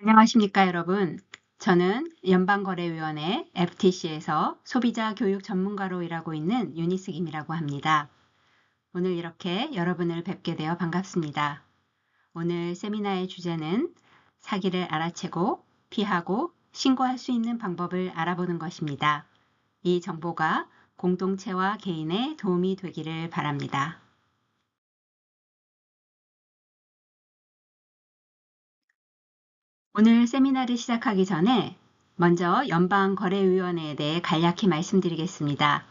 안녕하십니까, 여러분. 저는 연방거래위원회 FTC에서 소비자 교육 전문가로 일하고 있는 유니스 김이라고 합니다. 오늘 이렇게 여러분을 뵙게 되어 반갑습니다. 오늘 세미나의 주제는 사기를 알아채고 피하고 신고할 수 있는 방법을 알아보는 것입니다. 이 정보가 공동체와 개인의 도움이 되기를 바랍니다. 오늘 세미나를 시작하기 전에 먼저 연방거래위원회에 대해 간략히 말씀드리겠습니다.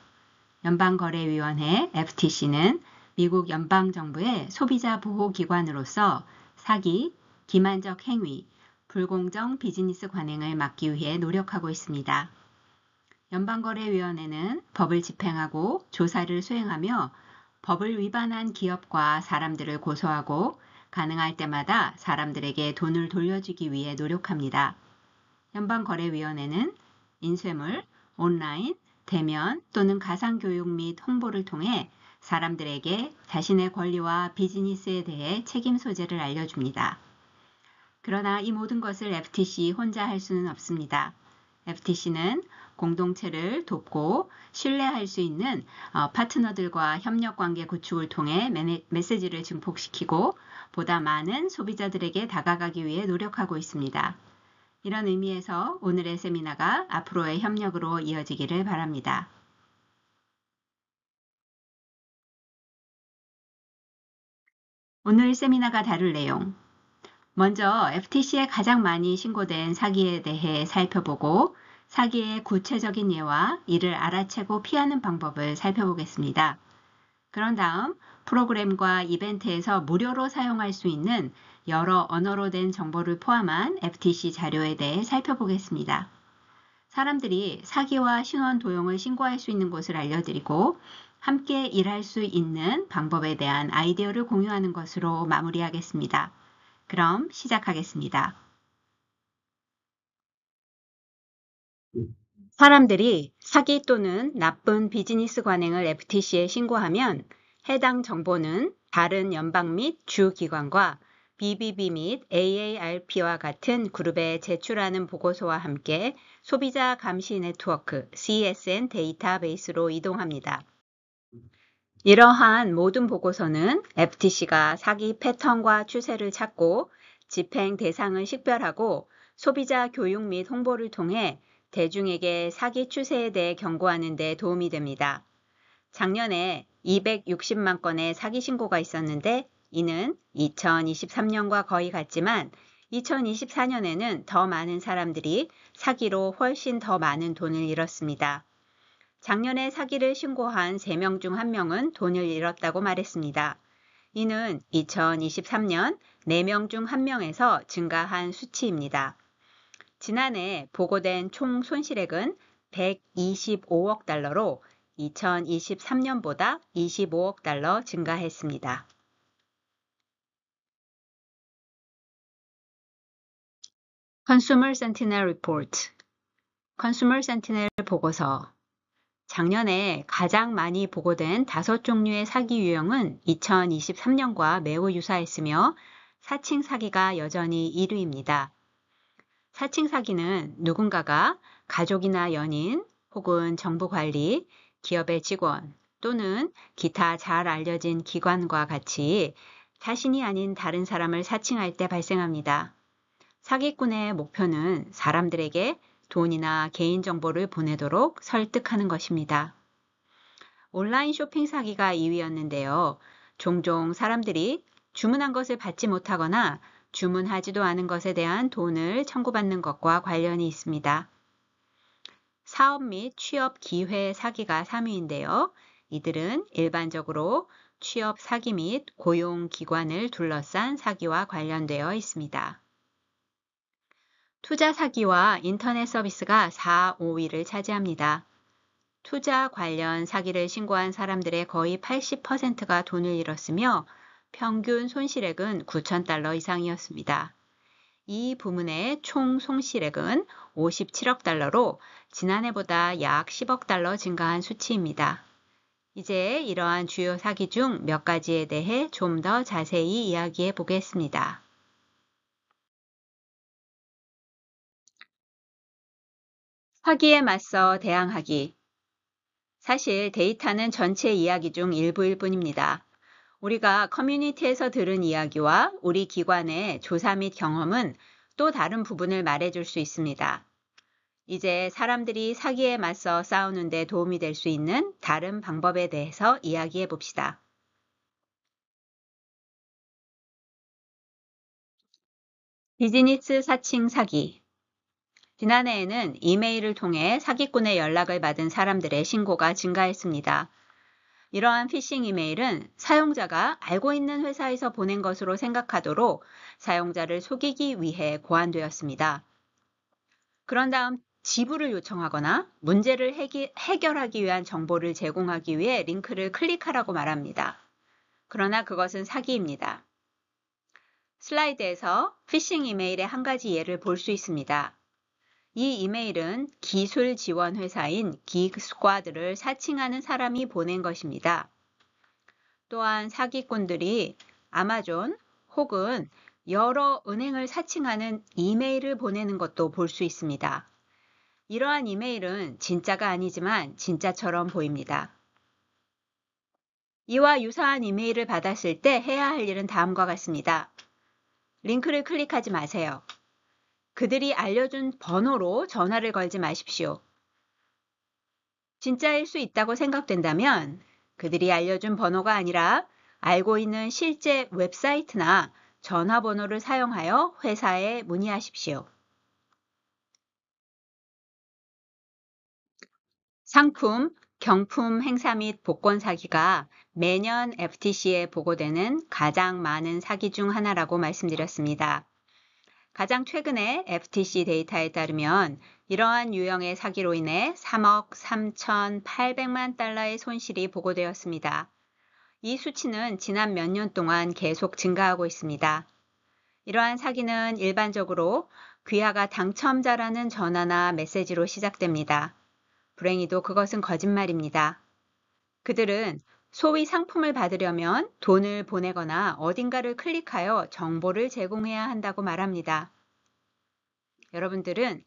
연방거래위원회 FTC는 미국 연방정부의 소비자 보호기관으로서 사기, 기만적 행위, 불공정 비즈니스 관행을 막기 위해 노력하고 있습니다. 연방거래위원회는 법을 집행하고 조사를 수행하며 법을 위반한 기업과 사람들을 고소하고 가능할 때마다 사람들에게 돈을 돌려주기 위해 노력합니다. 연방거래위원회는 인쇄물, 온라인, 대면 또는 가상교육 및 홍보를 통해 사람들에게 자신의 권리와 비즈니스에 대해 책임 소재를 알려줍니다. 그러나 이 모든 것을 FTC 혼자 할 수는 없습니다. FTC는 공동체를 돕고 신뢰할 수 있는 파트너들과 협력관계 구축을 통해 메시지를 증폭시키고 보다 많은 소비자들에게 다가가기 위해 노력하고 있습니다. 이런 의미에서 오늘의 세미나가 앞으로의 협력으로 이어지기를 바랍니다. 오늘 세미나가 다룰 내용. 먼저 FTC에 가장 많이 신고된 사기에 대해 살펴보고 사기의 구체적인 예와 이를 알아채고 피하는 방법을 살펴보겠습니다. 그런 다음 프로그램과 이벤트에서 무료로 사용할 수 있는 여러 언어로 된 정보를 포함한 FTC 자료에 대해 살펴보겠습니다. 사람들이 사기와 신원 도용을 신고할 수 있는 곳을 알려드리고 함께 일할 수 있는 방법에 대한 아이디어를 공유하는 것으로 마무리하겠습니다. 그럼 시작하겠습니다. 사람들이 사기 또는 나쁜 비즈니스 관행을 FTC에 신고하면 해당 정보는 다른 연방 및 주 기관과 BBB 및 AARP와 같은 그룹에 제출하는 보고서와 함께 소비자 감시 네트워크 CSN 데이터베이스로 이동합니다. 이러한 모든 보고서는 FTC가 사기 패턴과 추세를 찾고 집행 대상을 식별하고 소비자 교육 및 홍보를 통해 대중에게 사기 추세에 대해 경고하는 데 도움이 됩니다. 작년에 260만 건의 사기 신고가 있었는데 이는 2023년과 거의 같지만 2024년에는 더 많은 사람들이 사기로 훨씬 더 많은 돈을 잃었습니다. 작년에 사기를 신고한 3명 중 1명은 돈을 잃었다고 말했습니다. 이는 2023년 4명 중 1명에서 증가한 수치입니다. 지난해 보고된 총 손실액은 125억 달러로 2023년보다 25억 달러 증가했습니다. Consumer Sentinel Report, Consumer Sentinel 보고서. 작년에 가장 많이 보고된 5종류의 사기 유형은 2023년과 매우 유사했으며 사칭 사기가 여전히 1위입니다. 사칭 사기는 누군가가 가족이나 연인 혹은 정부 관리, 기업의 직원 또는 기타 잘 알려진 기관과 같이 자신이 아닌 다른 사람을 사칭할 때 발생합니다. 사기꾼의 목표는 사람들에게 돈이나 개인정보를 보내도록 설득하는 것입니다. 온라인 쇼핑 사기가 2위였는데요. 종종 사람들이 주문한 것을 받지 못하거나 주문하지도 않은 것에 대한 돈을 청구받는 것과 관련이 있습니다. 사업 및 취업 기회 사기가 3위인데요. 이들은 일반적으로 취업 사기 및 고용 기관을 둘러싼 사기와 관련되어 있습니다. 투자 사기와 인터넷 서비스가 4, 5위를 차지합니다. 투자 관련 사기를 신고한 사람들의 거의 80%가 돈을 잃었으며 평균 손실액은 9,000달러 이상이었습니다. 이 부문의 총 손실액은 57억 달러로 지난해보다 약 10억 달러 증가한 수치입니다. 이제 이러한 주요 사기 중 몇 가지에 대해 좀 더 자세히 이야기해 보겠습니다. 사기에 맞서 대항하기. 사실 데이터는 전체 이야기 중 일부일 뿐입니다. 우리가 커뮤니티에서 들은 이야기와 우리 기관의 조사 및 경험은 또 다른 부분을 말해줄 수 있습니다. 이제 사람들이 사기에 맞서 싸우는 데 도움이 될 수 있는 다른 방법에 대해서 이야기해 봅시다. 비즈니스 사칭 사기. 지난해에는 이메일을 통해 사기꾼의 연락을 받은 사람들의 신고가 증가했습니다. 이러한 피싱 이메일은 사용자가 알고 있는 회사에서 보낸 것으로 생각하도록 사용자를 속이기 위해 고안되었습니다. 그런 다음 지불을 요청하거나 문제를 해결하기 위한 정보를 제공하기 위해 링크를 클릭하라고 말합니다. 그러나 그것은 사기입니다. 슬라이드에서 피싱 이메일의 한 가지 예를 볼 수 있습니다. 이 이메일은 기술 지원 회사인 기스쿼드를 사칭하는 사람이 보낸 것입니다. 또한 사기꾼들이 아마존 혹은 여러 은행을 사칭하는 이메일을 보내는 것도 볼 수 있습니다. 이러한 이메일은 진짜가 아니지만 진짜처럼 보입니다. 이와 유사한 이메일을 받았을 때 해야 할 일은 다음과 같습니다. 링크를 클릭하지 마세요. 그들이 알려준 번호로 전화를 걸지 마십시오. 진짜일 수 있다고 생각된다면 그들이 알려준 번호가 아니라 알고 있는 실제 웹사이트나 전화번호를 사용하여 회사에 문의하십시오. 상품, 경품 행사 및 복권 사기가 매년 FTC에 보고되는 가장 많은 사기 중 하나라고 말씀드렸습니다. 가장 최근에 FTC 데이터에 따르면 이러한 유형의 사기로 인해 3억 3,800만 달러의 손실이 보고되었습니다. 이 수치는 지난 몇 년 동안 계속 증가하고 있습니다. 이러한 사기는 일반적으로 귀하가 당첨자라는 전화나 메시지로 시작됩니다. 불행히도 그것은 거짓말입니다. 그들은 소위 상품을 받으려면 돈을 보내거나 어딘가를 클릭하여 정보를 제공해야 한다고 말합니다. 여러분들은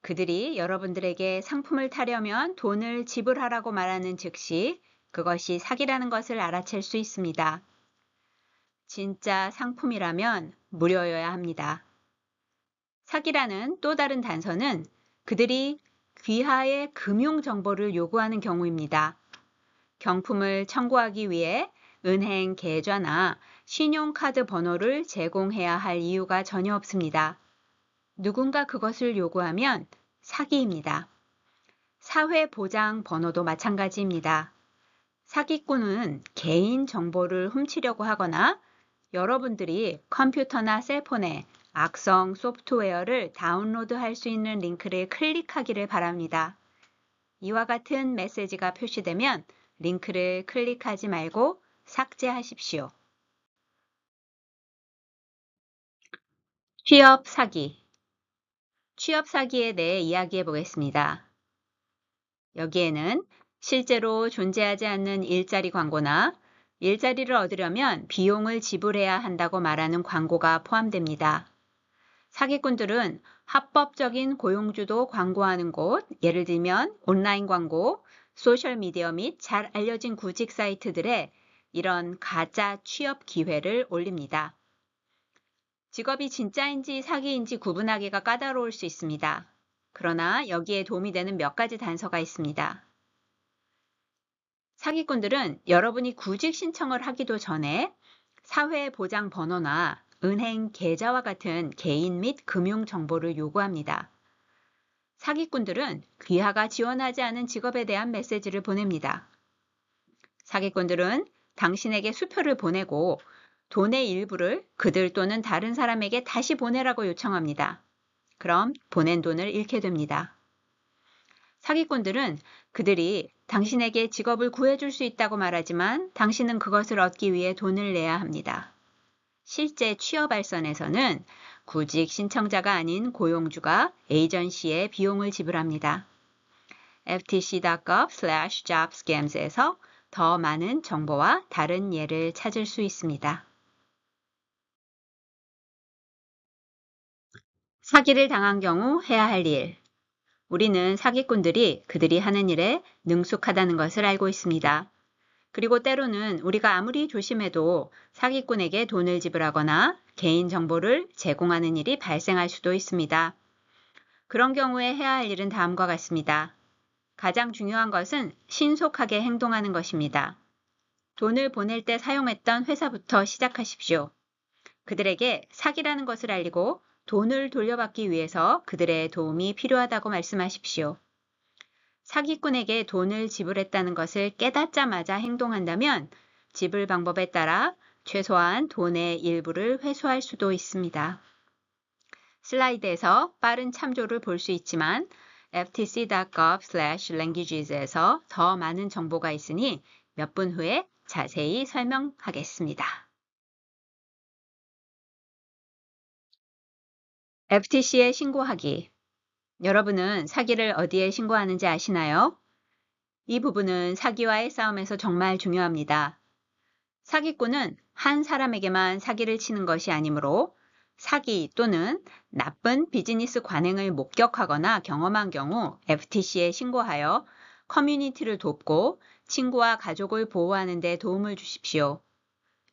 그들이 여러분들에게 상품을 타려면 돈을 지불하라고 말하는 즉시 그것이 사기라는 것을 알아챌 수 있습니다. 진짜 상품이라면 무료여야 합니다. 사기라는 또 다른 단서는 그들이 귀하의 금융 정보를 요구하는 경우입니다. 경품을 청구하기 위해 은행 계좌나 신용카드 번호를 제공해야 할 이유가 전혀 없습니다. 누군가 그것을 요구하면 사기입니다. 사회보장 번호도 마찬가지입니다. 사기꾼은 개인 정보를 훔치려고 하거나 여러분들이 컴퓨터나 셀폰에 악성 소프트웨어를 다운로드할 수 있는 링크를 클릭하기를 바랍니다. 이와 같은 메시지가 표시되면 링크를 클릭하지 말고 삭제하십시오. 취업 사기. 취업 사기에 대해 이야기해 보겠습니다. 여기에는 실제로 존재하지 않는 일자리 광고나 일자리를 얻으려면 비용을 지불해야 한다고 말하는 광고가 포함됩니다. 사기꾼들은 합법적인 고용주도 광고하는 곳, 예를 들면 온라인 광고, 소셜미디어 및 잘 알려진 구직 사이트들에 이런 가짜 취업 기회를 올립니다. 직업이 진짜인지 사기인지 구분하기가 까다로울 수 있습니다. 그러나 여기에 도움이 되는 몇 가지 단서가 있습니다. 사기꾼들은 여러분이 구직 신청을 하기도 전에 사회보장 번호나 은행 계좌와 같은 개인 및 금융 정보를 요구합니다. 사기꾼들은 귀하가 지원하지 않은 직업에 대한 메시지를 보냅니다. 사기꾼들은 당신에게 수표를 보내고 돈의 일부를 그들 또는 다른 사람에게 다시 보내라고 요청합니다. 그럼 보낸 돈을 잃게 됩니다. 사기꾼들은 그들이 당신에게 직업을 구해줄 수 있다고 말하지만 당신은 그것을 얻기 위해 돈을 내야 합니다. 실제 취업 알선에서는 구직 신청자가 아닌 고용주가 에이전시에 비용을 지불합니다. ftc.gov/jobscams에서 더 많은 정보와 다른 예를 찾을 수 있습니다. 사기를 당한 경우 해야 할 일. 우리는 사기꾼들이 그들이 하는 일에 능숙하다는 것을 알고 있습니다. 그리고 때로는 우리가 아무리 조심해도 사기꾼에게 돈을 지불하거나 개인 정보를 제공하는 일이 발생할 수도 있습니다. 그런 경우에 해야 할 일은 다음과 같습니다. 가장 중요한 것은 신속하게 행동하는 것입니다. 돈을 보낼 때 사용했던 회사부터 시작하십시오. 그들에게 사기라는 것을 알리고 돈을 돌려받기 위해서 그들의 도움이 필요하다고 말씀하십시오. 사기꾼에게 돈을 지불했다는 것을 깨닫자마자 행동한다면 지불 방법에 따라 최소한 돈의 일부를 회수할 수도 있습니다. 슬라이드에서 빠른 참조를 볼 수 있지만 ftc.gov/languages에서 더 많은 정보가 있으니 몇 분 후에 자세히 설명하겠습니다. FTC에 신고하기. 여러분은 사기를 어디에 신고하는지 아시나요? 이 부분은 사기와의 싸움에서 정말 중요합니다. 사기꾼은 한 사람에게만 사기를 치는 것이 아니므로 사기 또는 나쁜 비즈니스 관행을 목격하거나 경험한 경우 FTC에 신고하여 커뮤니티를 돕고 친구와 가족을 보호하는 데 도움을 주십시오.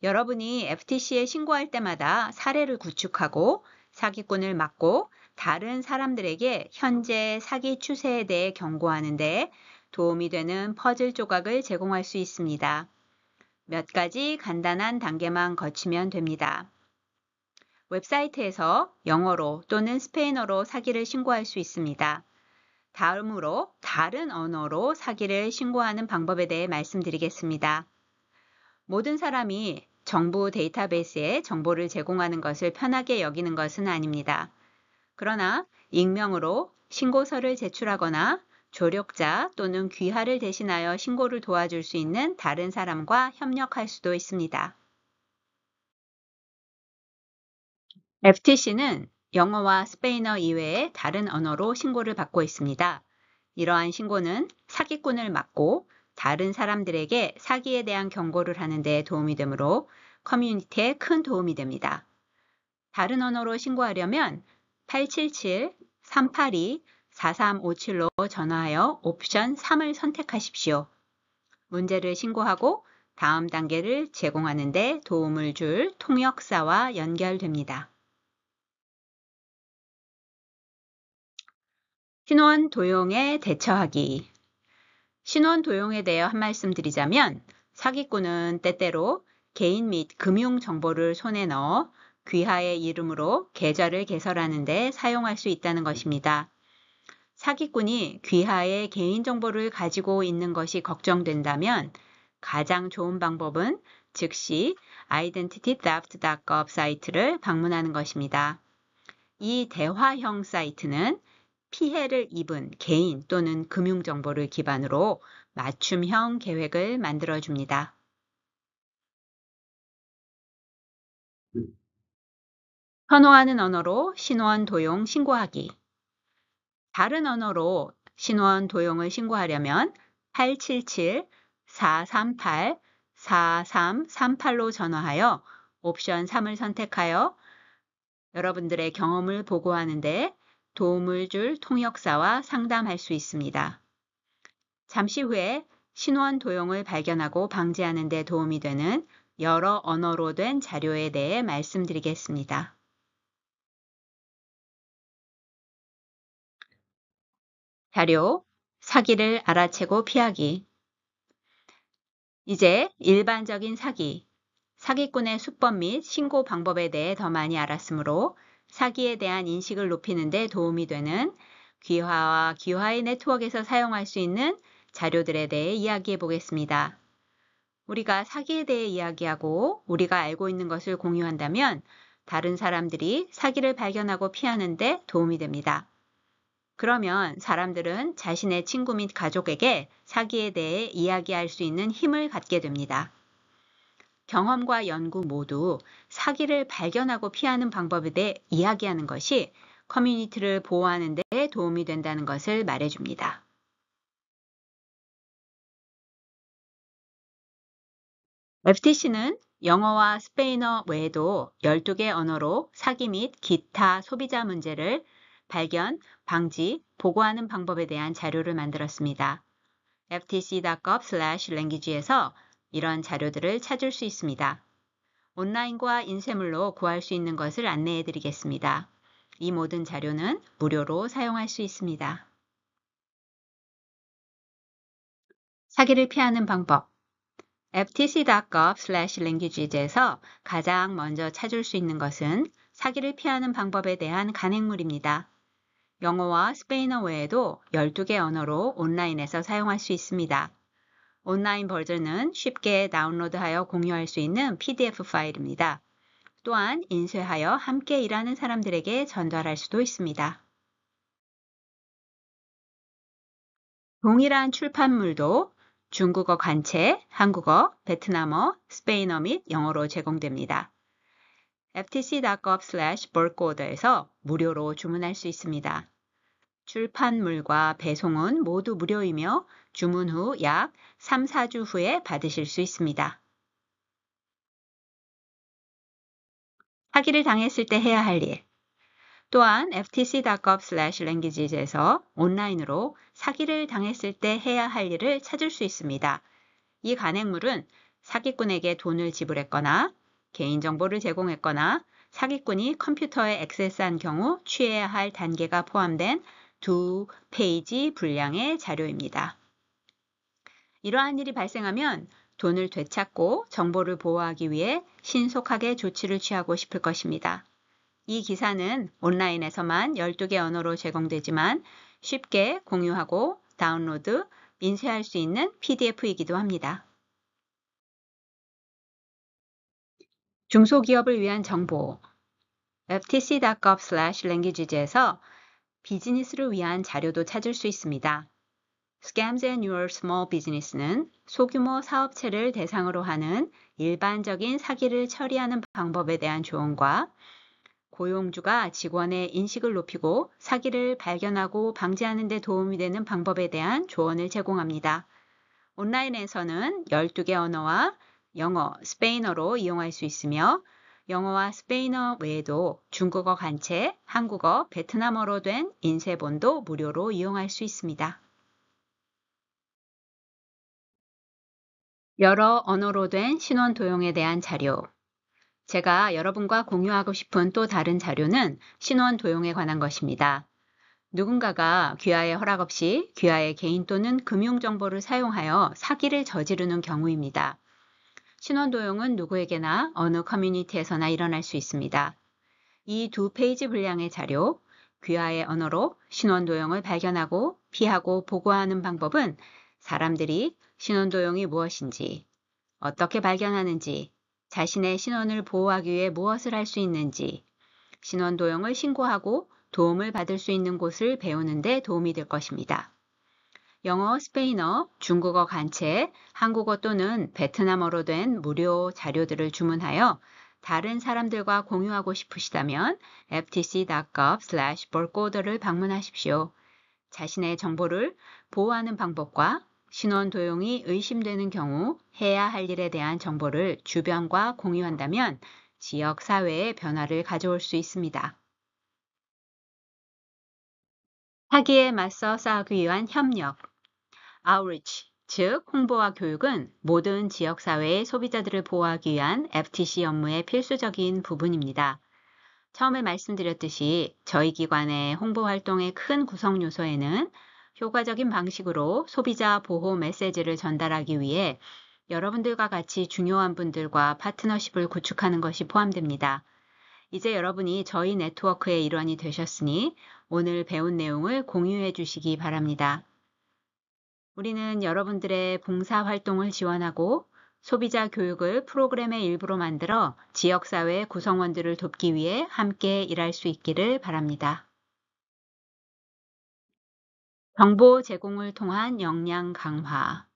여러분이 FTC에 신고할 때마다 사례를 구축하고 사기꾼을 막고 다른 사람들에게 현재 사기 추세에 대해 경고하는 데 도움이 되는 퍼즐 조각을 제공할 수 있습니다. 몇 가지 간단한 단계만 거치면 됩니다. 웹사이트에서 영어로 또는 스페인어로 사기를 신고할 수 있습니다. 다음으로 다른 언어로 사기를 신고하는 방법에 대해 말씀드리겠습니다. 모든 사람이 정부 데이터베이스에 정보를 제공하는 것을 편하게 여기는 것은 아닙니다. 그러나 익명으로 신고서를 제출하거나 조력자 또는 귀하를 대신하여 신고를 도와줄 수 있는 다른 사람과 협력할 수도 있습니다. FTC는 영어와 스페인어 이외에 다른 언어로 신고를 받고 있습니다. 이러한 신고는 사기꾼을 막고 다른 사람들에게 사기에 대한 경고를 하는 데 도움이 되므로 커뮤니티에 큰 도움이 됩니다. 다른 언어로 신고하려면 877-382-4357로 전화하여 옵션 3을 선택하십시오. 문제를 신고하고 다음 단계를 제공하는 데 도움을 줄 통역사와 연결됩니다. 신원 도용에 대처하기. 신원 도용에 대해 한 말씀 드리자면 사기꾼은 때때로 개인 및 금융 정보를 손에 넣어 귀하의 이름으로 계좌를 개설하는 데 사용할 수 있다는 것입니다. 사기꾼이 귀하의 개인정보를 가지고 있는 것이 걱정된다면 가장 좋은 방법은 즉시 identitytheft.gov 사이트를 방문하는 것입니다. 이 대화형 사이트는 피해를 입은 개인 또는 금융정보를 기반으로 맞춤형 계획을 만들어줍니다. 선호하는 언어로 신원 도용 신고하기. 다른 언어로 신원 도용을 신고하려면 877-438-4338로 전화하여 옵션 3을 선택하여 여러분들의 경험을 보고하는데 도움을 줄 통역사와 상담할 수 있습니다. 잠시 후에 신원 도용을 발견하고 방지하는 데 도움이 되는 여러 언어로 된 자료에 대해 말씀드리겠습니다. 자료, 사기를 알아채고 피하기. 이제 일반적인 사기, 사기꾼의 수법 및 신고 방법에 대해 더 많이 알았으므로 사기에 대한 인식을 높이는 데 도움이 되는 귀하와 귀하의 네트워크에서 사용할 수 있는 자료들에 대해 이야기해 보겠습니다. 우리가 사기에 대해 이야기하고 우리가 알고 있는 것을 공유한다면 다른 사람들이 사기를 발견하고 피하는 데 도움이 됩니다. 그러면 사람들은 자신의 친구 및 가족에게 사기에 대해 이야기할 수 있는 힘을 갖게 됩니다. 경험과 연구 모두 사기를 발견하고 피하는 방법에 대해 이야기하는 것이 커뮤니티를 보호하는 데 도움이 된다는 것을 말해줍니다. FTC는 영어와 스페인어 외에도 12개 언어로 사기 및 기타 소비자 문제를 발견, 방지, 보고하는 방법에 대한 자료를 만들었습니다. ftc.gov/language에서 이런 자료들을 찾을 수 있습니다. 온라인과 인쇄물로 구할 수 있는 것을 안내해 드리겠습니다. 이 모든 자료는 무료로 사용할 수 있습니다. 사기를 피하는 방법. ftc.gov/languages에서 가장 먼저 찾을 수 있는 것은 사기를 피하는 방법에 대한 간행물입니다. 영어와 스페인어 외에도 12개 언어로 온라인에서 사용할 수 있습니다. 온라인 버전은 쉽게 다운로드하여 공유할 수 있는 PDF 파일입니다. 또한 인쇄하여 함께 일하는 사람들에게 전달할 수도 있습니다. 동일한 출판물도 중국어 관체, 한국어, 베트남어, 스페인어 및 영어로 제공됩니다. ftc.gov/bulkorder에서 무료로 주문할 수 있습니다. 출판물과 배송은 모두 무료이며 주문 후 약 3, 4주 후에 받으실 수 있습니다. 사기를 당했을 때 해야 할 일. 또한 ftc.gov/languages에서 온라인으로 사기를 당했을 때 해야 할 일을 찾을 수 있습니다. 이 간행물은 사기꾼에게 돈을 지불했거나 개인정보를 제공했거나 사기꾼이 컴퓨터에 액세스한 경우 취해야 할 단계가 포함된 2페이지 분량의 자료입니다. 이러한 일이 발생하면 돈을 되찾고 정보를 보호하기 위해 신속하게 조치를 취하고 싶을 것입니다. 이 기사는 온라인에서만 12개 언어로 제공되지만 쉽게 공유하고 다운로드, 인쇄할 수 있는 PDF이기도 합니다. 중소기업을 위한 정보. ftc.gov/languages에서 비즈니스를 위한 자료도 찾을 수 있습니다. Scams and Your Small Business는 소규모 사업체를 대상으로 하는 일반적인 사기를 처리하는 방법에 대한 조언과 고용주가 직원의 인식을 높이고 사기를 발견하고 방지하는 데 도움이 되는 방법에 대한 조언을 제공합니다. 온라인에서는 12개 언어와 영어, 스페인어로 이용할 수 있으며 영어와 스페인어 외에도 중국어 관체, 한국어, 베트남어로 된 인쇄본도 무료로 이용할 수 있습니다. 여러 언어로 된 신원 도용에 대한 자료. 제가 여러분과 공유하고 싶은 또 다른 자료는 신원 도용에 관한 것입니다. 누군가가 귀하의 허락 없이 귀하의 개인 또는 금융 정보를 사용하여 사기를 저지르는 경우입니다. 신원 도용은 누구에게나 어느 커뮤니티에서나 일어날 수 있습니다. 이 2페이지 분량의 자료, 귀하의 언어로 신원 도용을 발견하고 피하고 보고하는 방법은 사람들이 신원 도용이 무엇인지, 어떻게 발견하는지, 자신의 신원을 보호하기 위해 무엇을 할 수 있는지, 신원 도용을 신고하고 도움을 받을 수 있는 곳을 배우는 데 도움이 될 것입니다. 영어, 스페인어, 중국어 관체, 한국어 또는 베트남어로 된 무료 자료들을 주문하여 다른 사람들과 공유하고 싶으시다면 ftc.gov/bulkorder를 방문하십시오. 자신의 정보를 보호하는 방법과 신원 도용이 의심되는 경우 해야 할 일에 대한 정보를 주변과 공유한다면 지역 사회의 변화를 가져올 수 있습니다. 사기에 맞서 싸우기 위한 협력. Outreach, 즉 홍보와 교육은 모든 지역사회의 소비자들을 보호하기 위한 FTC 업무의 필수적인 부분입니다. 처음에 말씀드렸듯이 저희 기관의 홍보 활동의 큰 구성 요소에는 효과적인 방식으로 소비자 보호 메시지를 전달하기 위해 여러분들과 같이 중요한 분들과 파트너십을 구축하는 것이 포함됩니다. 이제 여러분이 저희 네트워크의 일원이 되셨으니 오늘 배운 내용을 공유해 주시기 바랍니다. 우리는 여러분들의 봉사활동을 지원하고 소비자 교육을 프로그램의 일부로 만들어 지역사회 구성원들을 돕기 위해 함께 일할 수 있기를 바랍니다. 정보 제공을 통한 역량 강화.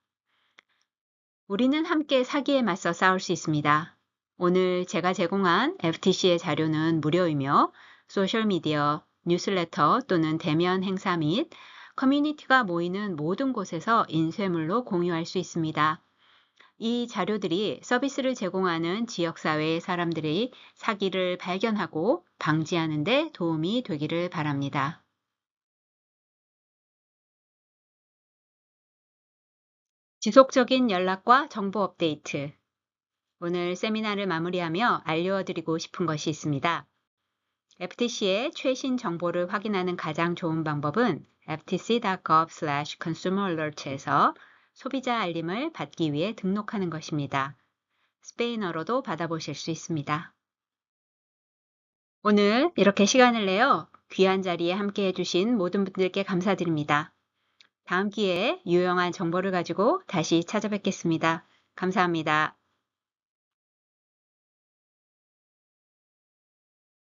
우리는 함께 사기에 맞서 싸울 수 있습니다. 오늘 제가 제공한 FTC의 자료는 무료이며 소셜미디어, 뉴스레터 또는 대면 행사 및 커뮤니티가 모이는 모든 곳에서 인쇄물로 공유할 수 있습니다. 이 자료들이 서비스를 제공하는 지역사회의 사람들이 사기를 발견하고 방지하는 데 도움이 되기를 바랍니다. 지속적인 연락과 정보 업데이트. 오늘 세미나를 마무리하며 알려드리고 싶은 것이 있습니다. FTC의 최신 정보를 확인하는 가장 좋은 방법은 ftc.gov/consumeralert에서 소비자 알림을 받기 위해 등록하는 것입니다. 스페인어로도 받아보실 수 있습니다. 오늘 이렇게 시간을 내어 귀한 자리에 함께 해주신 모든 분들께 감사드립니다. 다음 기회에 유용한 정보를 가지고 다시 찾아뵙겠습니다. 감사합니다.